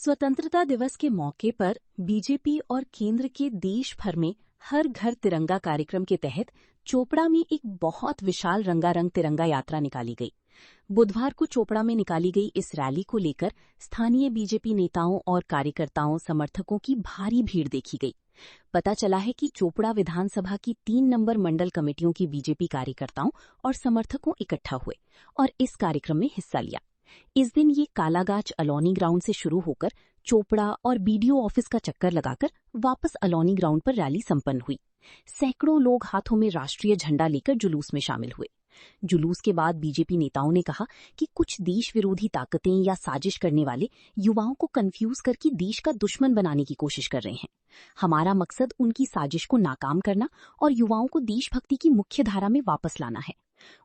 स्वतंत्रता दिवस के मौके पर बीजेपी और केंद्र के देश भर में हर घर तिरंगा कार्यक्रम के तहत चोपड़ा में एक बहुत विशाल रंगारंग तिरंगा यात्रा निकाली गई। बुधवार को चोपड़ा में निकाली गई इस रैली को लेकर स्थानीय बीजेपी नेताओं और कार्यकर्ताओं समर्थकों की भारी भीड़ देखी गई। पता चला है कि चोपड़ा विधानसभा की 3 नंबर मंडल कमेटियों की बीजेपी कार्यकर्ताओं और समर्थकों इकट्ठा हुए और इस कार्यक्रम में हिस्सा लिया। इस दिन ये कालागाच अलौनी ग्राउंड से शुरू होकर चोपड़ा और बीडीओ ऑफिस का चक्कर लगाकर वापस अलौनी ग्राउंड पर रैली संपन्न हुई। सैकड़ों लोग हाथों में राष्ट्रीय झंडा लेकर जुलूस में शामिल हुए। जुलूस के बाद बीजेपी नेताओं ने कहा कि कुछ देश विरोधी ताकतें या साजिश करने वाले युवाओं को कंफ्यूज करके देश का दुश्मन बनाने की कोशिश कर रहे हैं। हमारा मकसद उनकी साजिश को नाकाम करना और युवाओं को देशभक्ति की मुख्य धारा में वापस लाना है।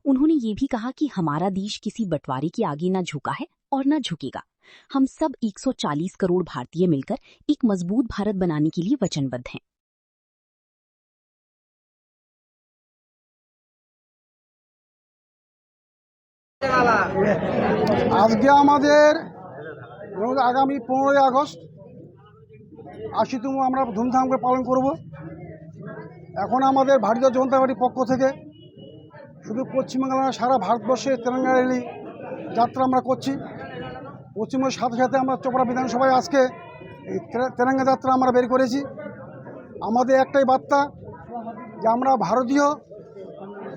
उन्होंने ये भी कहा कि हमारा देश किसी बंटवारे के आगे न झुका है और न झुकेगा। हम सब 140 करोड़ भारतीय मिलकर एक मजबूत भारत बनाने के लिए वचनबद्ध हैं। আজকে আমাদের আগামী 15ই আগস্ট ৮০তম আমরা ধুমধাম করে পালন করব। এখন আমাদের ভারতীয় জনতা পার্টির পক্ষ থেকে শুধু পশ্চিমবাংলা না, সারা ভারতবর্ষে তেরঙ্গা র্যালি যাত্রা আমরা করছি। পশ্চিমবঙ্গের সাথে সাথে আমরা চোপড়া বিধানসভায় আজকে এই তেরঙ্গা যাত্রা আমরা বের করেছি। আমাদের একটাই বার্তা যে আমরা ভারতীয়।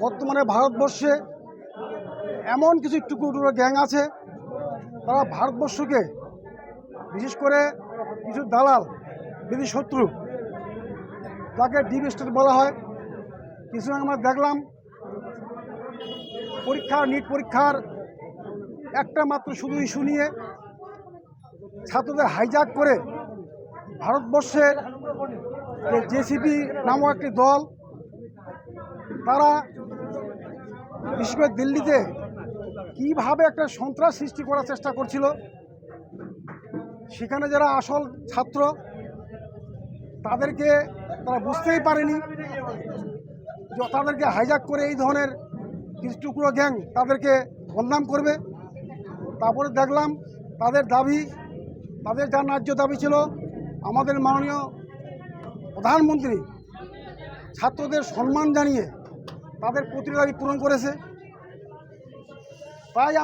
বর্তমানে ভারতবর্ষে এমন কিছু টুকরো গ্যাং আছে, তারা ভারতবর্ষকে বিশেষ করে কিছু দালাল বিদেশি শত্রু, তাকে ডিপ স্টেট বলা হয়। কিছু আমরা দেখলাম নিট পরীক্ষার একটা মাত্র শুধু ইস্যু নিয়ে ছাত্রদের হাইজ্যাক করে ভারতবর্ষের যে জেসিপি নামক একটি দল, তারা বিশেষ করে দিল্লিতে কীভাবে একটা সন্ত্রাস সৃষ্টি করার চেষ্টা করছিল। সেখানে যারা আসল ছাত্র তাদেরকে তারা বুঝতেই পারেনি, তাদেরকে হাইজ্যাক করে এই ধরনের কিছু টুকরো গ্যাং তাদেরকে বদনাম করবে। তারপরে দেখলাম তাদের দাবি, তাদের যা ন্যায্য দাবি ছিল, আমাদের মাননীয় প্রধানমন্ত্রী ছাত্রদের সম্মান জানিয়ে তাদের প্রতিটি দাবি পূরণ করেছে। তাই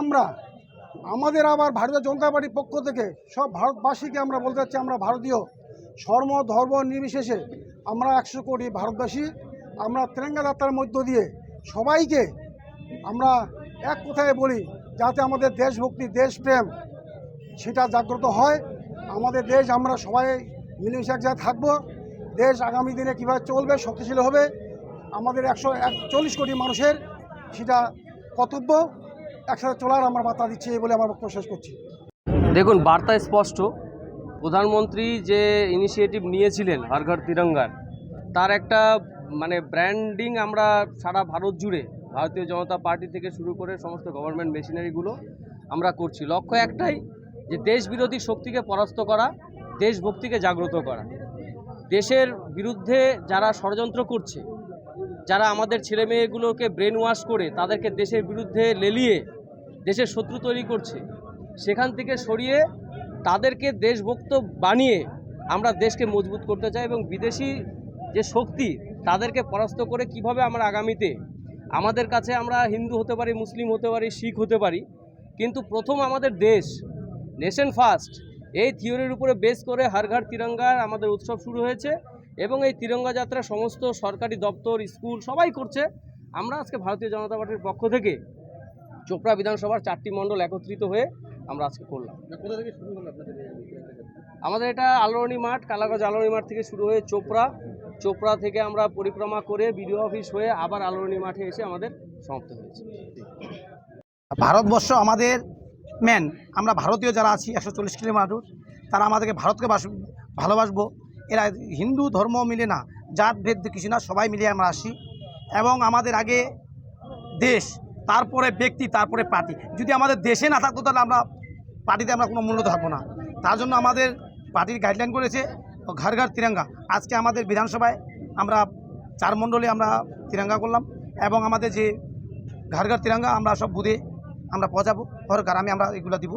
আমাদের আবার ভারতীয় জনতা পার্টির পক্ষ থেকে সব ভারতবাসীকে আমরা বলতে চাচ্ছি, আমরা ভারতীয় ধর্ম নির্বিশেষে আমরা 100 কোটি ভারতবাসী। আমরা তিরঙ্গা যাত্রার মধ্য দিয়ে সবাইকে আমরা এক কথায় বলি, যাতে আমাদের দেশভক্তি দেশপ্রেম সেটা জাগ্রত হয়। আমাদের দেশ, আমরা সবাই মিলেমিশে এক জায়গায় থাকবো। দেশ আগামী দিনে কীভাবে চলবে, শক্তিশালী হবে, আমাদের 140 কোটি মানুষের সেটা কর্তব্য। একসাথে চলার আমরা বার্তা দিচ্ছি বলে আমার বক্তব্য শেষ করছি। দেখুন, বার্তা স্পষ্ট। প্রধানমন্ত্রী যে ইনিশিয়েটিভ নিয়েছিলেন হর ঘর তিরঙ্গার, তার একটা ব্র্যান্ডিং আমরা সারা ভারত জুড়ে ভারতীয় জনতা পার্টি থেকে শুরু করে সমস্ত গভর্নমেন্ট মেশিনারিগুলো আমরা করছি। লক্ষ্য একটাই, যে দেশ বিরোধী শক্তিকে পরাস্ত করা, দেশভক্তিকে জাগ্রত করা। দেশের বিরুদ্ধে যারা ষড়যন্ত্র করছে, যারা আমাদের ছেলে মেয়েগুলোকে ব্রেন ওয়াশ করে তাদেরকে দেশের বিরুদ্ধে লেলিয়ে দেশের শত্রু তৈরি করছে, সেখান থেকে সরিয়ে তাদেরকে দেশভক্ত বানিয়ে আমরা দেশকে মজবুত করতে চাই। এবং বিদেশি যে শক্তি, তাদেরকে পরাস্ত করে কিভাবে আমরা আগামীতে আমাদের কাছে, আমরা হিন্দু হতে পারি, মুসলিম হতে পারি, শিখ হতে পারি, কিন্তু প্রথম আমাদের দেশ, নেশন ফার্স্ট, এই থিওরির উপরে বেস করে হর ঘর তিরঙ্গার আমাদের উৎসব শুরু হয়েছে। এবং এই তিরঙ্গা যাত্রা সমস্ত সরকারি দপ্তর, স্কুল সবাই করছে। আমরা আজকে ভারতীয় জনতা পার্টির পক্ষ থেকে চোপড়া বিধানসভার 4টি মণ্ডল একত্রিত হয়ে আমরা আজকে করলাম। কোথা থেকে শুরু হলো আপনাদের? আমাদের এটা আলোরণী মাঠ, কালাগঞ্জ আলোরণী মাঠ থেকে শুরু হয়ে চোপড়া থেকে আমরা পরিক্রমা করে বিডিও অফিস হয়ে আবার আলোরণী মাঠে এসে আমাদের সমাপ্ত হয়েছে। ভারতবর্ষ আমাদের মেন, আমরা ভারতীয় যারা আছি 140 কোটি মানুষ, তারা আমাদেরকে ভারতকে ভালোবাসবো। এরা হিন্দু ধর্ম মিলে না, জাত ভেদ কিছু না, সবাই মিলিয়ে আমরা আসি। এবং আমাদের আগে দেশ, তারপরে ব্যক্তি, তারপরে পার্টি। যদি আমাদের দেশে না থাকতো তাহলে আমরা পার্টিতে আমরা কোনো মূল্য থাকবো না। তার জন্য আমাদের পার্টির গাইডলাইন করেছে ঘর ঘর তিরঙ্গা। আজকে আমাদের বিধানসভায় আমরা 4 মণ্ডলে আমরা তিরঙ্গা করলাম। এবং আমাদের যে ঘর ঘর তিরঙ্গা আমরা সব বুধে আমরা পৌঁছাবো, হর গ্রামে আমরা এগুলো দিব।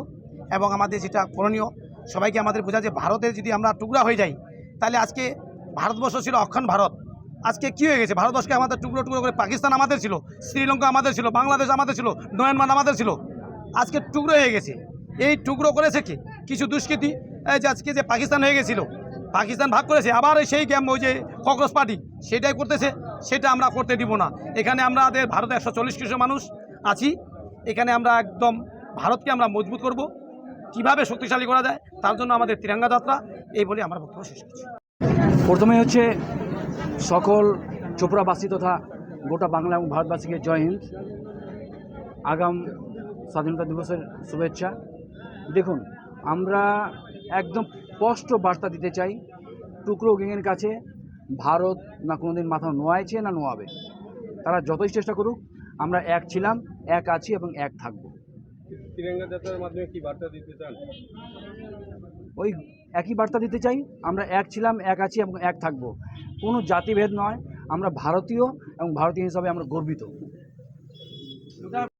এবং আমাদের যেটা করণীয়, সবাইকে আমাদের বোঝা যে ভারতের যদি আমরা টুকরা হয়ে যাই তাহলে আজকে ভারতবর্ষ ছিল অখণ্ড ভারত, আজকে কী হয়ে গেছে, ভারতবর্ষকে আমাদের টুকরো টুকরো করে পাকিস্তান আমাদের ছিল, শ্রীলঙ্কা আমাদের ছিল, বাংলাদেশ আমাদের ছিল, মিয়ানমার আমাদের ছিল, আজকে টুকরো হয়ে গেছে। এই টুকরো করেছে কি কিছু দুষ্কৃতী, এই যে আজকে যে পাকিস্তান হয়ে গেছিলো, পাকিস্তান ভাগ করেছে, আবার সেই গেম ওই যে কংগ্রেস পার্টি সেটাই করতেছে, সেটা আমরা করতে দিব না। এখানে আমাদের ভারতে 140 কোটি মানুষ আছি, এখানে আমরা একদম ভারতকে আমরা মজবুত করব, কিভাবে শক্তিশালী করা যায় তার জন্য আমাদের তিরঙ্গা যাত্রা, এই বলে আমরা বক্তব্য শেষ করছি। প্রথমে হচ্ছে সকল চোপড়াবাসী তথা গোটা বাংলা এবং ভারতবাসীকে জয় হিন্দ, আগাম স্বাধীনতা দিবসের শুভেচ্ছা। দেখুন, আমরা একদম স্পষ্ট বার্তা দিতে চাই টুকরো গ্যাংয়ের কাছে, ভারত না কোনোদিন মাথা নোয়াইছে না নোয়াবে, তারা যতই চেষ্টা করুক, আমরা এক ছিলাম, এক আছি এবং এক থাকব। তিরঙ্গা যাত্রার মাধ্যমে কি বার্তা দিতে চান? ওই একই বার্তা দিতে চাই, আমরা এক ছিলাম, এক আছি এবং এক থাকব। কোনো জাতিভেদ নয়, আমরা ভারতীয় এবং ভারতীয় হিসাবে আমরা গর্বিত।